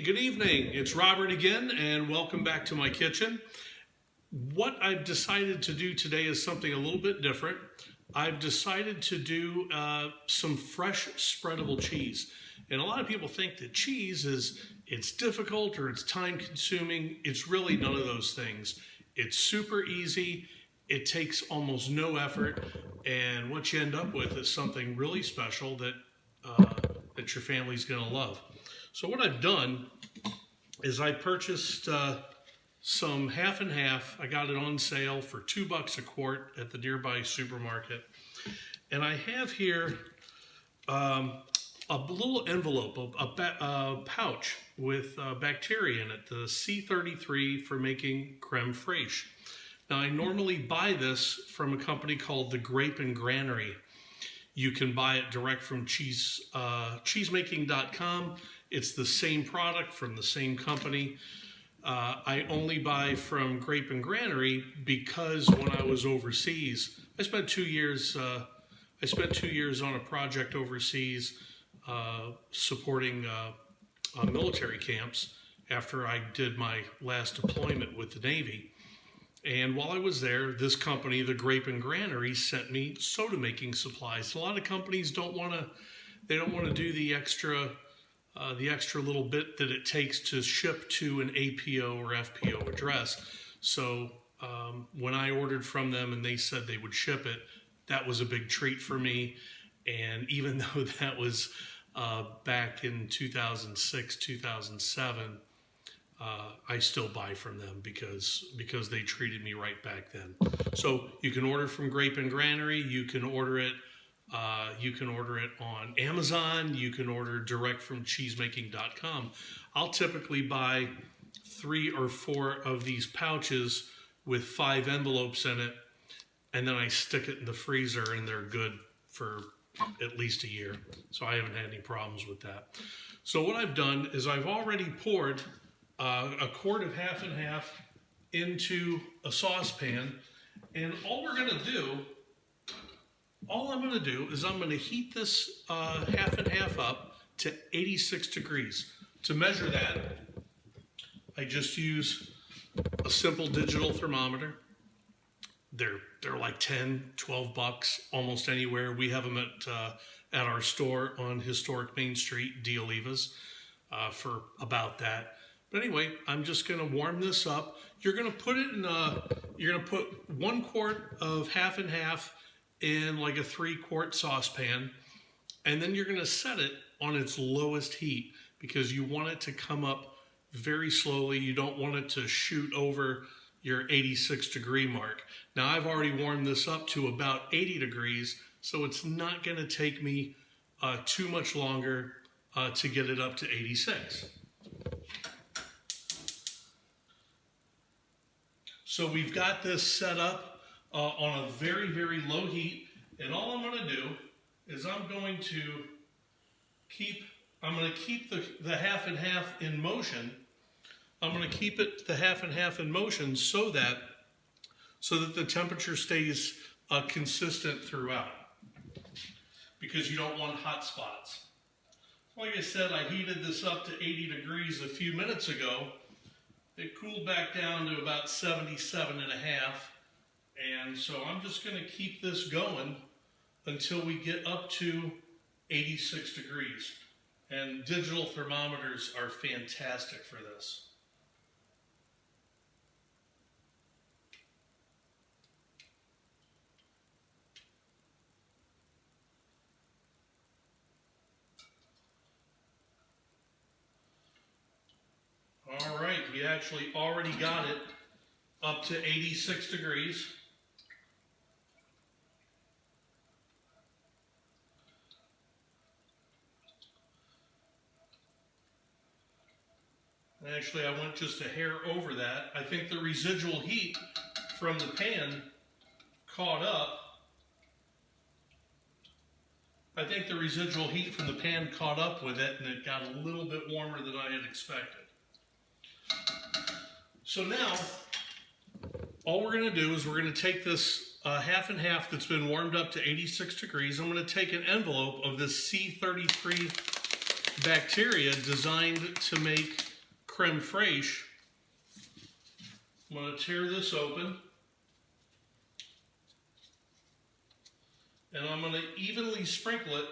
Good evening. It's Robert again, and welcome back to my kitchen. What I've decided to do today is something a little bit different. I've decided to do some fresh spreadable cheese. And a lot of people think that cheese it's difficult or it's time consuming. It's really none of those things. It's super easy. It takes almost no effort. And what you end up with is something really special that your family's gonna love. So what I've done is I purchased some half and half. I got it on sale for $2 a quart at the nearby supermarket. And I have here a little envelope, a pouch with bacteria in it, the C33 for making creme fraiche. Now I normally buy this from a company called the Grape and Granary. You can buy it direct from cheesemaking.com. It's the same product from the same company. I only buy from Grape and Granary because when I was overseas, I spent 2 years. I spent 2 years on a project overseas supporting military camps after I did my last deployment with the Navy. And while I was there, this company, the Grape and Granary, sent me soda making supplies. A lot of companies don't want to do the extra little bit that it takes to ship to an APO or FPO address. So when I ordered from them and they said they would ship it, that was a big treat for me. And even though that was back in 2006, 2007, I still buy from them because they treated me right back then. So you can order from Grape and Granary. You can order it on Amazon. You can order direct from cheesemaking.com. I'll typically buy 3 or 4 of these pouches with 5 envelopes in it, and then I stick it in the freezer, and they're good for at least a year. So I haven't had any problems with that. So what I've done is I've already poured a quart of half and half into a saucepan, and all I'm going to do is I'm going to heat this half and half up to 86 degrees. To measure that, I just use a simple digital thermometer. They're like 10, 12 bucks almost anywhere. We have them at our store on historic Main Street, Olivas, for about that. But anyway, I'm just going to warm this up. You're going to put it in you're going to put 1 quart of half and half in like a 3-quart saucepan, and then you're going to set it on its lowest heat because you want it to come up very slowly. You don't want it to shoot over your 86 degree mark. Now I've already warmed this up to about 80 degrees, so it's not going to take me too much longer to get it up to 86. So we've got this set up on a very, very low heat, and all I'm going to do is I'm going to keep the half and half in motion. I'm going to keep the half and half in motion so that the temperature stays consistent throughout, because you don't want hot spots. Like I said, I heated this up to 80 degrees a few minutes ago. It cooled back down to about 77 and a half. And so I'm just going to keep this going until we get up to 86 degrees. And digital thermometers are fantastic for this. All right, we actually already got it up to 86 degrees. Actually, I went just a hair over that. I think the residual heat from the pan caught up. I think the residual heat from the pan caught up with it, and it got a little bit warmer than I had expected. So now, all we're going to do is we're going to take this half and half that's been warmed up to 86 degrees. I'm going to take an envelope of this C33 bacteria designed to make creme fraiche. I'm going to tear this open. And I'm going to evenly sprinkle it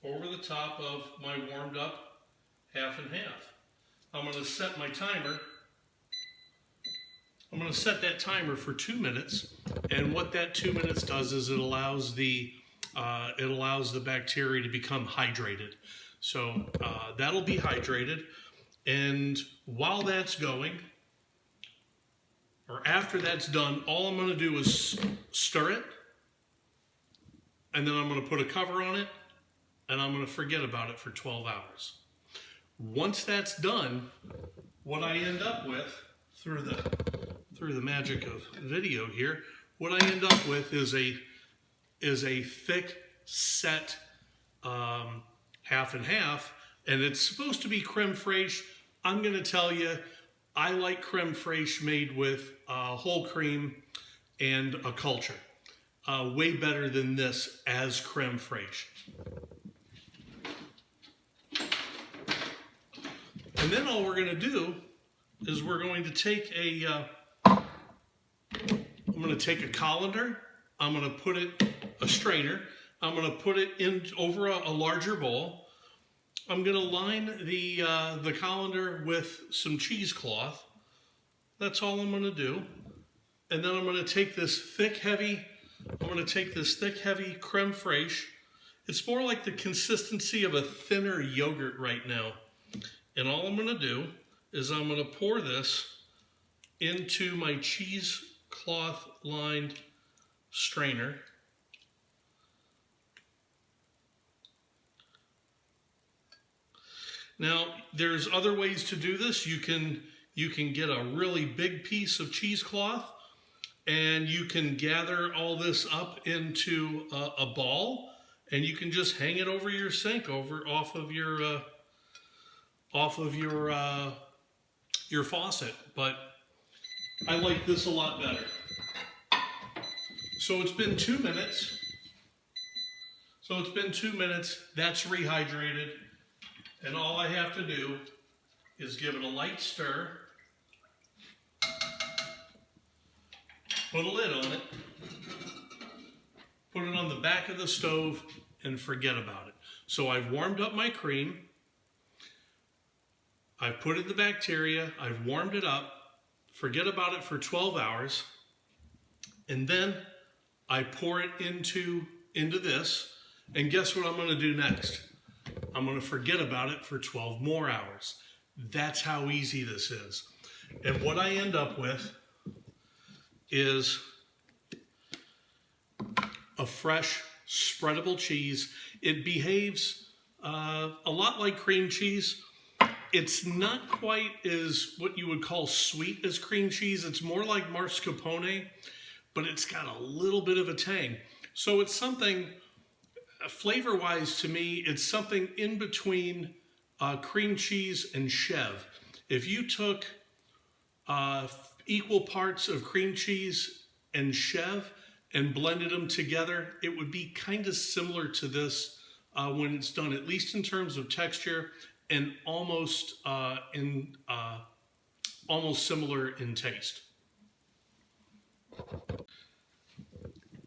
over the top of my warmed up half and half. I'm going to set my timer. I'm going to set that timer for 2 minutes. And what that 2 minutes does is it allows the bacteria to become hydrated. So that'll be hydrated. And while that's going, or after that's done, all I'm going to do is stir it. And then I'm going to put a cover on it, and I'm going to forget about it for 12 hours. Once that's done, what I end up with, through the magic of video here, what I end up with is a thick set half and half, and it's supposed to be creme fraiche. I'm going to tell you, I like creme fraiche made with whole cream and a culture. Way better than this as creme fraiche. And then all we're going to do is we're going to take I'm going to take a colander, I'm going to put it, a strainer, I'm going to put it in over a larger bowl. I'm going to line the colander with some cheesecloth. That's all I'm going to do. And then I'm going to take this thick, heavy creme fraiche. It's more like the consistency of a thinner yogurt right now. And all I'm going to do is I'm going to pour this into my cheesecloth lined strainer. Now, there's other ways to do this. You can get a really big piece of cheesecloth, and you can gather all this up into a ball, and you can just hang it over your sink, off of your faucet. But I like this a lot better. So it's been 2 minutes. That's rehydrated, and all I have to do is give it a light stir. Put a lid on it, put it on the back of the stove, and forget about it. So I've warmed up my cream, I've put in the bacteria, I've warmed it up, forget about it for 12 hours, and then I pour it into this, and guess what I'm going to do next? I'm going to forget about it for 12 more hours. That's how easy this is. And what I end up with is a fresh, spreadable cheese. It behaves a lot like cream cheese. It's not quite as what you would call sweet as cream cheese. It's more like mascarpone, but it's got a little bit of a tang. So it's something, flavor-wise to me, it's something in between cream cheese and chev. If you took equal parts of cream cheese and chev and blended them together, it would be kind of similar to this when it's done, at least in terms of texture, and almost similar in taste.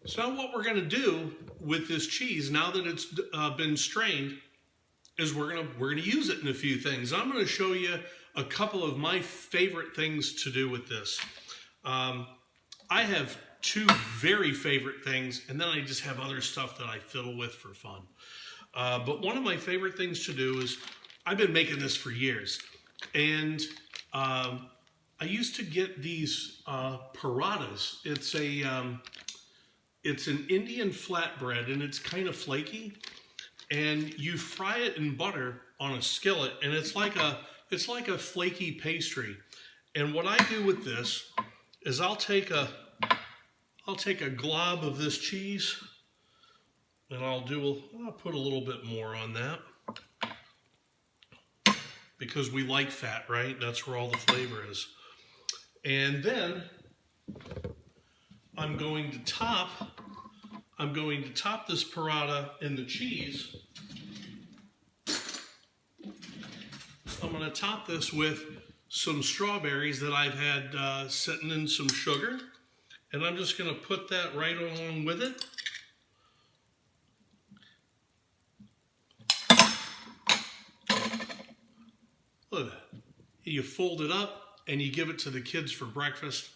So now what we're going to do with this cheese, now that it's been strained, is we're going to use it in a few things. I'm going to show you a couple of my favorite things to do with this. I have two very favorite things, and then I just have other stuff that I fiddle with for fun. But one of my favorite things to do is, I've been making this for years, and I used to get these paradas. It's an Indian flatbread, and it's kind of flaky, and you fry it in butter on a skillet, and it's like a flaky pastry. And what I do with this is I'll take a glob of this cheese, and I'll put a little bit more on that, because we like fat, right? That's where all the flavor is. And then I'm going to top this parata in the cheese. I'm gonna top this with some strawberries that I've had sitting in some sugar. And I'm just gonna put that right along with it. Look at that. You fold it up and you give it to the kids for breakfast.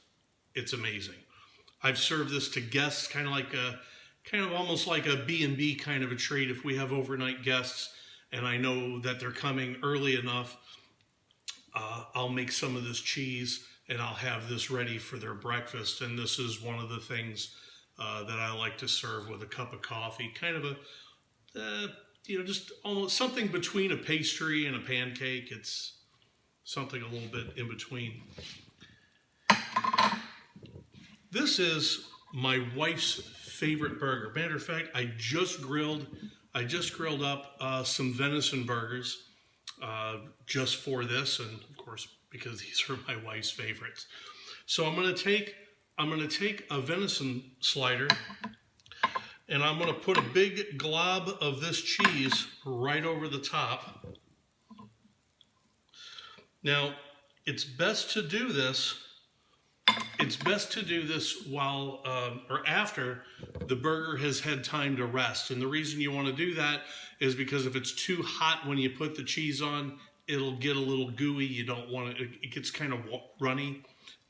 It's amazing. I've served this to guests, kind of almost like a B&B kind of a treat. If we have overnight guests and I know that they're coming early enough, I'll make some of this cheese and I'll have this ready for their breakfast. And this is one of the things that I like to serve with a cup of coffee. Kind of a, just almost something between a pastry and a pancake. It's something a little bit in between. This is my wife's favorite burger. Matter of fact, I just grilled up some venison burgers just for this, and of course because these are my wife's favorites. So I'm gonna take a venison slider, and I'm gonna put a big glob of this cheese right over the top. Now, it's best to do this while or after the burger has had time to rest. And the reason you want to do that is because if it's too hot when you put the cheese on, it'll get a little gooey. You don't want it gets kind of runny,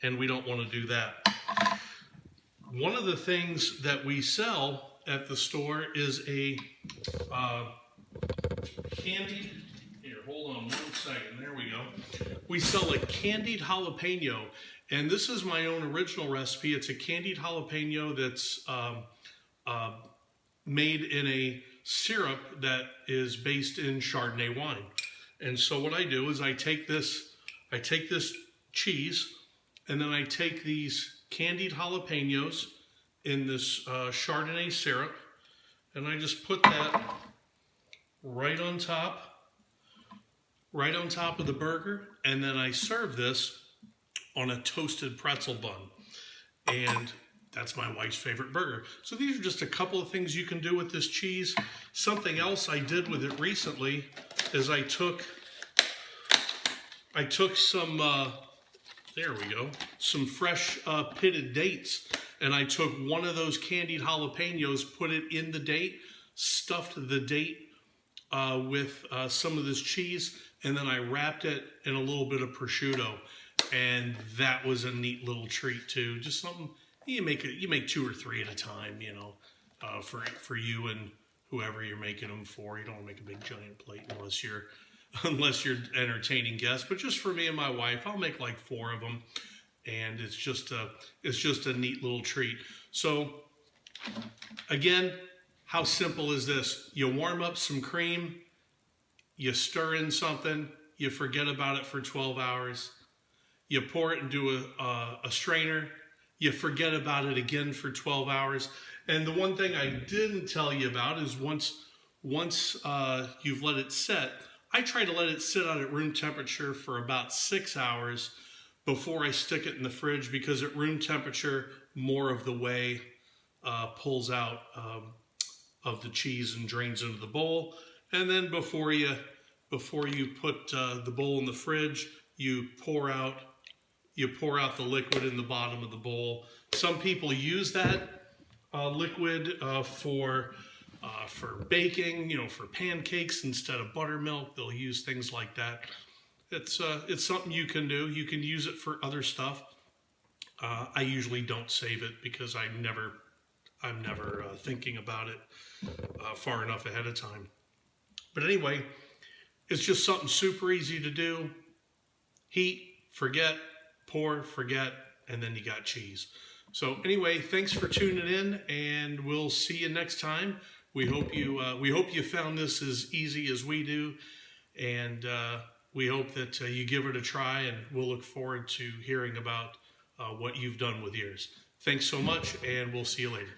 and we don't want to do that. One of the things that we sell at the store is a candied, here, hold on 1 second, there we go. We sell a candied jalapeno, and this is my own original recipe. It's a candied jalapeno that's made in a syrup that is based in Chardonnay wine. And so what I do is I take this cheese, and then I take these candied jalapenos in this Chardonnay syrup, and I just put that right on top of the burger, and then I serve this on a toasted pretzel bun. And that's my wife's favorite burger. So these are just a couple of things you can do with this cheese. Something else I did with it recently is I took some, there we go, some fresh pitted dates, and I took one of those candied jalapenos, put it in the date, stuffed the date with some of this cheese, and then I wrapped it in a little bit of prosciutto, and that was a neat little treat too. Just something you make 2 or 3 at a time, for you and whoever you're making them for. You don't want to make a big giant plate unless you're entertaining guests. But just for me and my wife, I'll make like 4 of them, and it's just a neat little treat. So again, how simple is this? You warm up some cream, you stir in something, you forget about it for 12 hours, you pour it into a strainer, you forget about it again for 12 hours. And the one thing I didn't tell you about is once you've let it set, I try to let it sit out at room temperature for about 6 hours before I stick it in the fridge, because at room temperature, more of the whey pulls out of the cheese and drains into the bowl. And then before you put the bowl in the fridge, you pour out the liquid in the bottom of the bowl. Some people use that liquid for baking, for pancakes instead of buttermilk. They'll use things like that. It's something you can do. You can use it for other stuff. I usually don't save it because I'm never thinking about it far enough ahead of time. But anyway, it's just something super easy to do. Heat, forget, pour, forget, and then you got cheese. So anyway, thanks for tuning in, and we'll see you next time. We hope you found this as easy as we do, and we hope that you give it a try, and we'll look forward to hearing about what you've done with yours. Thanks so much, and we'll see you later.